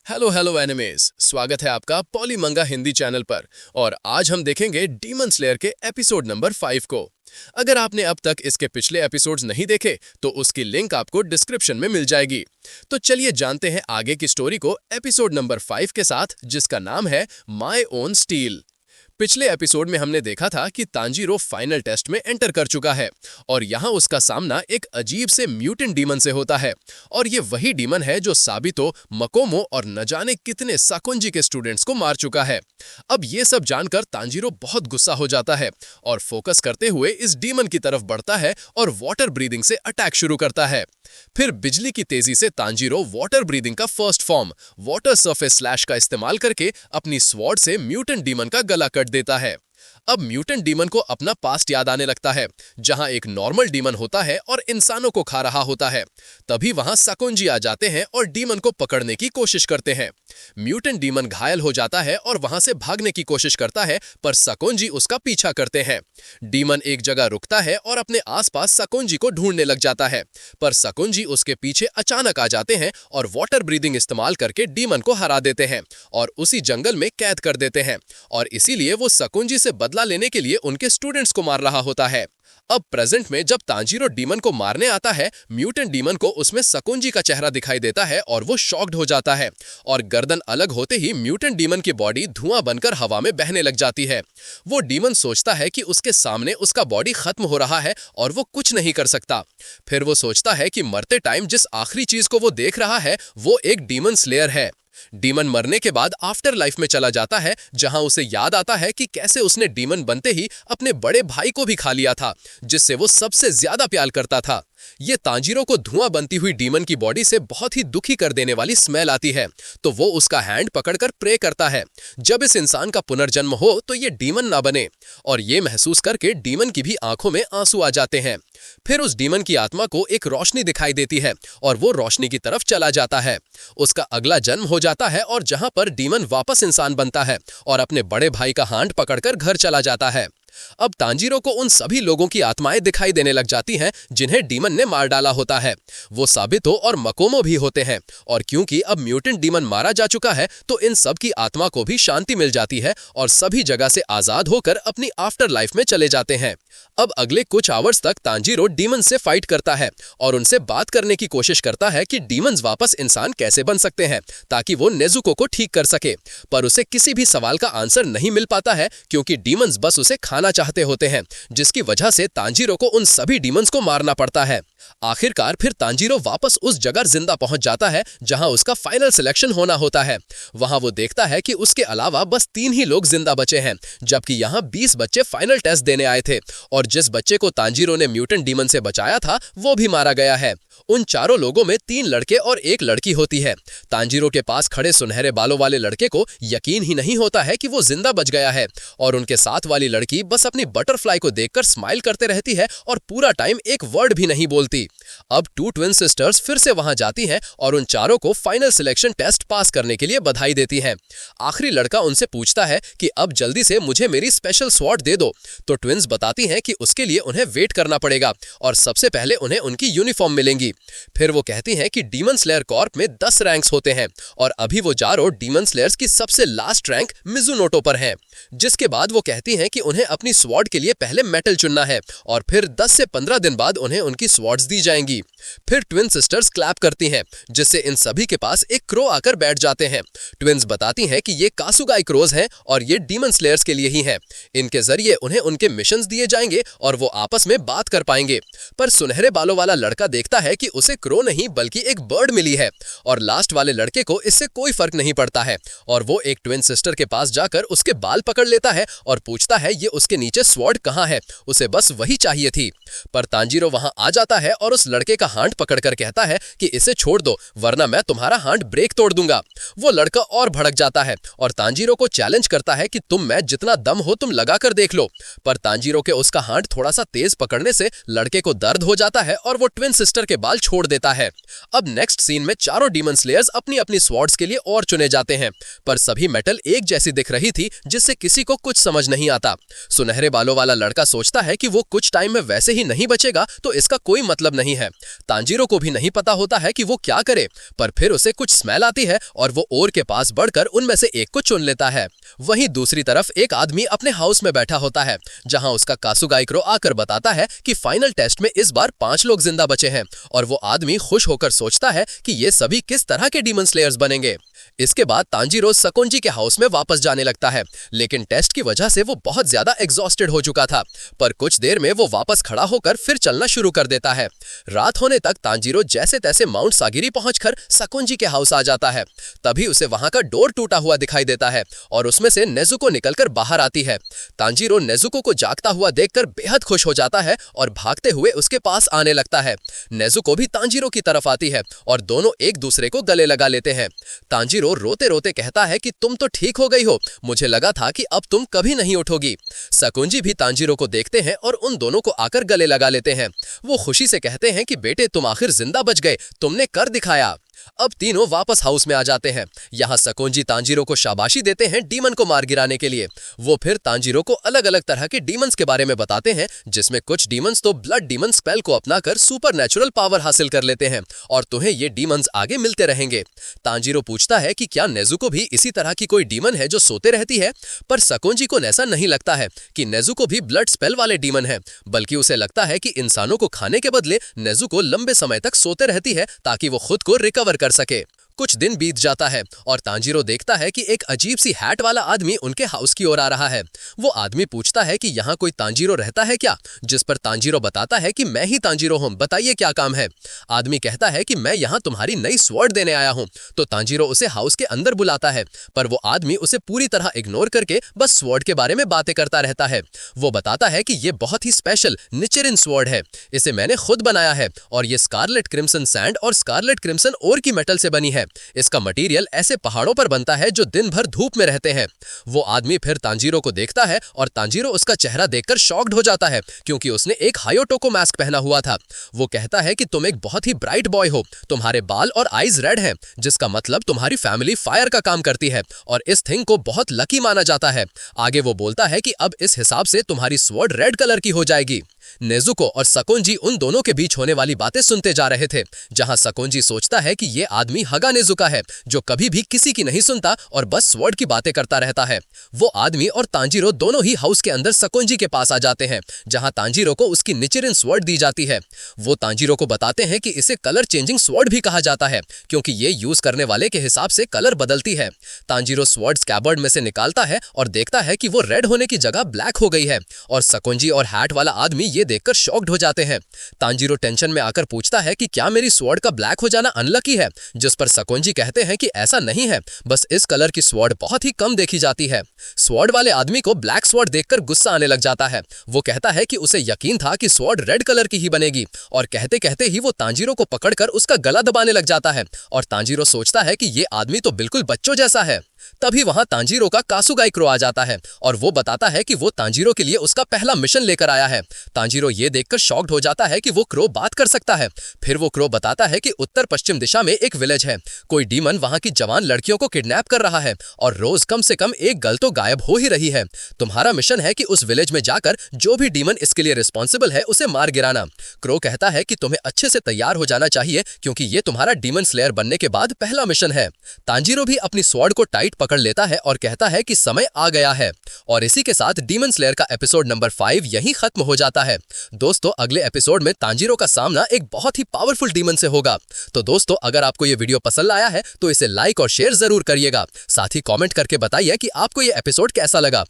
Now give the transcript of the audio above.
Hello hello animes, स्वागत है आपका पॉलीमंगा हिंदी चैनल पर। और आज हम देखेंगे डीमन स्लेयर के एपिसोड नंबर 5 को। अगर आपने अब तक इसके पिछले एपिसोड्स नहीं देखे तो उसकी लिंक आपको डिस्क्रिप्शन में मिल जाएगी। तो चलिए जानते हैं आगे की स्टोरी को एपिसोड नंबर 5 के साथ, जिसका नाम है माय ओन स्टील। पिछले एपिसोड में हमने देखा था कि तांजीरो फाइनल टेस्ट में एंटर कर चुका है और यहाँ उसका सामना एक अजीब से म्यूटेंट डीमन से होता है। और ये वही डीमन है जो साबितो, मकोमो और न जाने कितने साकुंजी के स्टूडेंट्स को मार चुका है। अब ये सब जानकर तांजीरो बहुत गुस्सा हो जाता है और फोकस करते हुए इस डीमन की तरफ बढ़ता है और वाटर ब्रीदिंग से अटैक शुरू करता है। फिर बिजली की तेजी से तांजीरो वाटर ब्रीदिंग का first form water surface slash का इस्तेमाल करके अपनी स्वॉर्ड से म्यूटेंट डीमन का गला कट देता है। अब म्यूटेंट डीमन को अपना पास्ट याद आने लगता है, जहां एक नॉर्मल डीमन होता है और इंसानों को खा रहा होता है। तभी वहां साकुंजी आ जाते हैं और डीमन को पकड़ने की कोशिश करते हैं। म्यूटेंट डीमन घायल हो जाता है और वहां से भागने की कोशिश करता है, पर साकुंजी उसका पीछा करते हैं। डीमन एक जगह रुकता है और अपने आसपास साकुंजी को ढूंढने लग जाता है, पर साकुंजी उसके पीछे अचानक आ जाते हैं और वाटर ब्रीदिंग इस्तेमाल करके डीमन को हरा देते हैं और उसी जंगल में कैद कर देते हैं। और इसीलिए वो साकुंजी से बदला लेने के लिए उनके स्टूडेंट्स को मार रहा होता है। अब प्रेजेंट में जब तांजीरो डीमन को मारने आता है, म्यूटेंट डीमन को उसमें साकुंजी का चेहरा दिखाई देता है और वो शॉक्ड हो जाता है और गर्दन अलग होते ही म्यूटेंट डीमन की बॉडी धुआं बनकर हवा में बहने लग जाती है। वो डीमन सोचता है कि उसके सामने उसका बॉडी खत्म हो रहा है और वो कुछ नहीं कर सकता। फिर वो सोचता है कि मरते टाइम जिस आखिरी चीज को वो देख रहा है वो एक डीमन स्लेयर है। डीमन मरने के बाद आफ्टर लाइफ में चला जाता है, जहां उसे याद आता है कि कैसे उसने डीमन बनते ही अपने बड़े भाई को भी खा लिया था, जिससे वो सबसे ज्यादा प्यार करता था। ये तांजीरो को धुआं बनती हुई डीमन की बॉडी से बहुत ही दुखी कर देने वाली स्मेल आती है, तो वो उसका हैंड पकड़कर प्रे करता है, जब इस इंसान का पुनर्जन्म हो तो ये डीमन ना बने। और ये महसूस करके डीमन की भी आंखों में आंसू आ जाते हैं। फिर उस डीमन की आत्मा को एक रोशनी दिखाई देती है और वो रोशनी की तरफ चला जाता है। उसका अगला जन्म हो जाता है और जहां पर डीमन वापस इंसान बनता है और अपने बड़े भाई का हैंड पकड़कर घर चला जाता है। अब तांजीरो को उन सभी लोगों की आत्माएं दिखाई देने लग जाती हैं जिन्हें डीमन ने मार डाला होता है। वो साबितो और मकोमो भी होते हैं, और क्योंकि अब म्यूटेंट डीमन मारा जा चुका है तो इन सब की आत्मा को भी शांति मिल जाती है और सभी जगह से आजाद होकर अपनी आफ्टर लाइफ में चले जाते हैं। अब अगले कुछ आवर्स तक तांजीरो डीमन से फाइट करता है और उनसे बात करने की कोशिश करता है कि डीमंस वापस इंसान कैसे बन सकते हैं ताकि वो नेजुको को ठीक कर सके, पर उसे किसी भी सवाल का आंसर नहीं मिल पाता है क्योंकि डीमंस बस उसे खाना चाहते होते हैं, जिसकी वजह से तांजीरो को उन सभी डीमंस को मारना पड़ता है। आखिरकार फिर तांजीरो वापस उस जगह जिंदा पहुंच जाता है जहां उसका फाइनल सिलेक्शन होना होता है। वहां वो देखता है कि उसके अलावा बस 3 ही लोग जिंदा बचे हैं, जबकि यहां 20 बच्चे फाइनल टेस्ट देने आए थे और जिस बच्चे को तांजीरो ने म्यूटेंट डीमन से बचाया था वो भी मारा गया है। उन चारों लोगों में 3 लड़के और 1 लड़की होती है। तांजीरो के पास खड़े सुनहरे बालों वाले लड़के को यकीन ही नहीं होता है कि वो जिंदा बच गया है, और उनके साथ वाली लड़की बस अपनी बटरफ्लाई को देखकर स्माइल करते रहती है और पूरा टाइम एक वर्ड भी नहीं बोलती। अब 2 ट्विन सिस्टर्स फिर से वहां जाती हैं और उन चारों को फाइनल सिलेक्शन टेस्ट पास करने के लिए बधाई देती हैं। आखिरी लड़का उनसे पूछता है कि अब जल्दी से मुझे मेरी स्पेशल स्वॉर्ड दे दो, तो ट्विन्स बताती हैं कि उसके लिए उन्हें वेट करना पड़ेगा और सबसे पहले उन्हें उनकी यूनिफॉर्म मिलेंगी। फिर वो कहती हैं कि डीमन स्लेयर कॉर्प में 10 रैंक्स होते हैं और अभी वो चारों डीमन स्लेयर्स की सबसे लास्ट रैंक मिजुनोटो पर है। जिसके बाद वो कहती हैं कि उन्हें अपनी स्वॉर्ड के लिए पहले मेटल चुनना है और फिर 10 से 15 दिन बाद उन्हें उनकी स्वॉर्ड्स दी जाएंगी। फिर ट्विन सिस्टर्स क्लैप करती हैं, जिससे इन सभी के पास एक क्रो आकर बैठ जाते हैं। ट्विन्स बताती हैं कि ये कासुगाई क्रोज हैं और ये डीमन स्लेयर्स के लिए ही हैं। इनके जरिए उन्हें उनके मिशंस दिए जाएंगे और वो आपस में बात कर पाएंगे। पर सुनहरे बालों वाला लड़का देखता है कि उसे क्रो नहीं बल्कि एक बर्ड मिली है, और लास्ट वाले लड़के को इससे कोई फर्क नहीं पड़ता है और वो एक ट्विन सिस्टर के पास जाकर उसके बाल पकड़ लेता है और पूछता है ये उसके नीचे स्वॉर्ड कहाँ है, उसे बस वही चाहिए थी। पर तांजीरो वहां आ जाता है और उस लड़के का हाथ पकड़कर कहता है कि इसे छोड़ दो वरना मैं तुम्हारा हाथ ब्रेक तोड़ दूंगा। वो लड़का और भड़क जाता है और तांजीरो को चैलेंज करता है कि तुम में जितना दम हो तुम लगा कर देख लो, पर तांजीरो के उसका हाथ थोड़ा सा तेज पकड़ने से लड़के को दर्द हो जाता है और वो ट्विन सिस्टर के बाल छोड़ देता है। अब नेक्स्ट सीन में चारों डीमन स्लेयर्स अपनी अपनी स्वॉर्ड्स के लिए और चुने जाते हैं, पर सभी मेटल एक जैसी दिख रही थी जिससे किसी को कुछ समझ नहीं आता। सुनहरे बालों वाला लड़का सोचता है कि वो कुछ टाइम में वैसे ही नहीं बचेगा तो इसका कोई मतलब नहीं है। तांजीरो को भी नहीं पता होता है कि वो क्या करे, पर फिर उसे कुछ स्मेल आती है और वो ओर के पास बढ़कर उनमें से एक को चुन लेता है। वहीं दूसरी तरफ एक आदमी अपने हाउस में बैठा होता है, जहां उसका कासुगाइक्रो आकर बताता है कि फाइनल टेस्ट में इस बार 5 लोग जिंदा बचे हैं और वो आदमी खुश होकर सोचता है कि ये सभी किस तरह के डीमन स्लेयर्स बनेंगे। इसके बाद तांजीरो सकोंजी के हाउस में वापस जाने लगता है, लेकिन टेस्ट की वजह से वो बहुत ज्यादा एग्जॉस्टेड हो चुका था। पर कुछ देर में वो वापस खड़ा होकर फिर चलना शुरू कर देता है। रात होने तक तांजीरो जैसे तैसे माउंट सागिरी पहुंचकर सकोंजी के हाउस आ जाता है। तभी उसे वहां का डोर टूटा हुआ दिखाई देता है और उसमें से नेजुको निकलकर बाहर आती है। तांजीरो नेजुको को जागता हुआ देखकर बेहद खुश हो जाता है और भागते हुए उसके पास आने लगता है। नेजुको भी तांजीरो की तरफ आती है और दोनों एक दूसरे को गले लगा लेते हैं। तांजीरो रोते रोते कहता है कि तुम तो ठीक हो गई हो, मुझे लगा था कि अब तुम कभी नहीं उठोगी। सकोंजी भी तांजीरो को देखते हैं और उन दोनों को आकर गले लगा लेते हैं। वो खुशी से कहते हैं कि बेटे तुम आखिर जिंदा बच गए, तुमने कर दिखाया। अब तीनों वापस हाउस में आ जाते हैं। यहाँ सकोंजी तांजीरो को शाबाशी देते हैं डीमन को मार गिराने के लिए। वो फिर तांजीरो को अलग अलग तरह के डीमंस के बारे में बताते हैं, जिसमें कुछ डीमंस तो ब्लड डीमन स्पेल को अपनाकर सुपरनैचुरल पावर हासिल कर लेते हैं और तुम्हें ये डीमंस आगे मिलते रहेंगे। तांजीरो पूछता है कि क्या नेजुको भी इसी तरह की कोई डीमन है जो सोते रहती है, पर सकोंजी को ऐसा नहीं लगता है कि नेजुको भी ब्लड स्पेल वाले डीमन है, बल्कि उसे लगता है कि इंसानों को खाने के बदले नेजुको लंबे समय तक सोते रहती है ताकि वो खुद को रिकवर कर सके। कुछ दिन बीत जाता है और तांजीरो देखता है कि एक अजीब सी हैट वाला आदमी उनके हाउस की ओर आ रहा है। वो आदमी पूछता है कि यहाँ कोई तांजीरो रहता है क्या, जिस पर तांजीरो बताता है कि मैं ही तांजीरो हूँ, बताइए क्या काम है। आदमी कहता है कि मैं यहाँ तुम्हारी नई स्वॉर्ड देने आया हूँ। तो तांजीरो उसे हाउस के अंदर बुलाता है, पर वो आदमी उसे पूरी तरह इग्नोर करके बस स्वॉर्ड के बारे में बातें करता रहता है। वो बताता है कि ये बहुत ही स्पेशल निचेरिन स्वॉर्ड है, इसे मैंने खुद बनाया है और ये स्कारलेट क्रिम्सन सैंड और स्कारलेट क्रिम्सन ओर की मेटल से बनी है। इसका मटेरियल ऐसे पहाड़ों पर बनता है जो दिन भर धूप में रहते हैं। वो आदमी फिर तांजीरो को देखता है और तांजीरो उसका चेहरा देखकर शॉक्ड हो जाता है, क्योंकि उसने एक हायोटोको मास्क पहना हुआ था। वो कहता है कि तुम एक बहुत ही ब्राइट बॉय हो, तुम्हारे बाल और आईज रेड हैं, जिसका मतलब तुम्हारी फैमिली फायर का काम करती है और इस थिंग को बहुत लकी माना जाता है। आगे वो बोलता है कि अब इस हिसाब से तुम्हारी स्वॉर्ड रेड कलर की हो जाएगी। नेजुको और सकोंजी उन दोनों के बीच होने वाली बातें सुनते जा रहे थे, जहां सकोंजी सोचता है कि ये आदमी हगा नेजुका है जो कभी भी किसी की नहीं सुनता और बस स्वॉर्ड की बातें करता रहता है। वो आदमी और तांजीरो दोनों ही हाउस के अंदर सकोंजी के पास आ जाते हैं, जहां तांजीरो को उसकी निचेरिन स्वॉर्ड दी जाती है। वो तांजीरो को बताते हैं कि इसे कलर चेंजिंग स्वॉर्ड भी कहा जाता है, क्योंकि ये यूज करने वाले के हिसाब से कलर बदलती है। तांजीरो स्वॉर्ड स्कैबर्ड में से निकालता है और देखता है कि वो रेड होने की जगह ब्लैक हो गई है और सकोंजी और हैट वाला आदमी ये देखकर शॉक्ड हो जाते हैं। तांजीरो टेंशन में आकर पूछता है कि क्या मेरी स्वॉर्ड का ब्लैक हो जाना अनलकी है, जिस पर सकोंजी कहते हैं कि ऐसा नहीं है, बस इस कलर की स्वॉर्ड बहुत ही कम देखी जाती है। स्वॉर्ड वाले आदमी को ब्लैक स्वॉर्ड देखकर गुस्सा आने लग जाता है। वो कहता है कि उसे यकीन था कि स्वॉर्ड रेड कलर की ही बनेगी और कहते कहते ही वो तांजीरो को पकड़कर उसका गला दबाने लग जाता है और तांजीरो सोचता है कि ये आदमी तो बिल्कुल बच्चों जैसा है। तभी वहां तांजीरो का कासुगाइक्रो आ जाता है और वो बताता है कि वो तांजीरो के लिए उसका पहला मिशन लेकर आया है। तांजीरो ये देखकर शॉक्ड हो जाता है कि वो क्रो बात कर सकता है। फिर वो क्रो बताता है कि उत्तर पश्चिम दिशा में एक विलेज है, कोई डीमन वहां की जवान लड़कियों को किडनैप कर रहा है और रोज कम से कम एक गर्ल तो गायब हो ही रही है। तुम्हारा मिशन है कि उस विलेज में जाकर जो भी डीमन इसके लिए रिस्पॉन्सिबल है उसे मार गिराना। क्रो कहता है कि तुम्हें अच्छे से तैयार हो जाना चाहिए, क्योंकि ये तुम्हारा डीमन स्लेयर बनने के बाद पहला मिशन है। तांजीरो भी अपनी स्वॉर्ड को टाइट पकड़ लेता है और कहता है कि समय आ गया है। और इसी के साथ डीमन स्लेयर का एपिसोड नंबर 5 यहीं खत्म हो जाता है। दोस्तों, अगले एपिसोड में तांजीरो का सामना एक बहुत ही पावरफुल डीमन से होगा। तो दोस्तों, अगर आपको ये वीडियो पसंद आया है तो इसे लाइक और शेयर जरूर करिएगा। साथ ही कमेंट करके बताइए कि आपको ये एपिसोड कैसा लगा।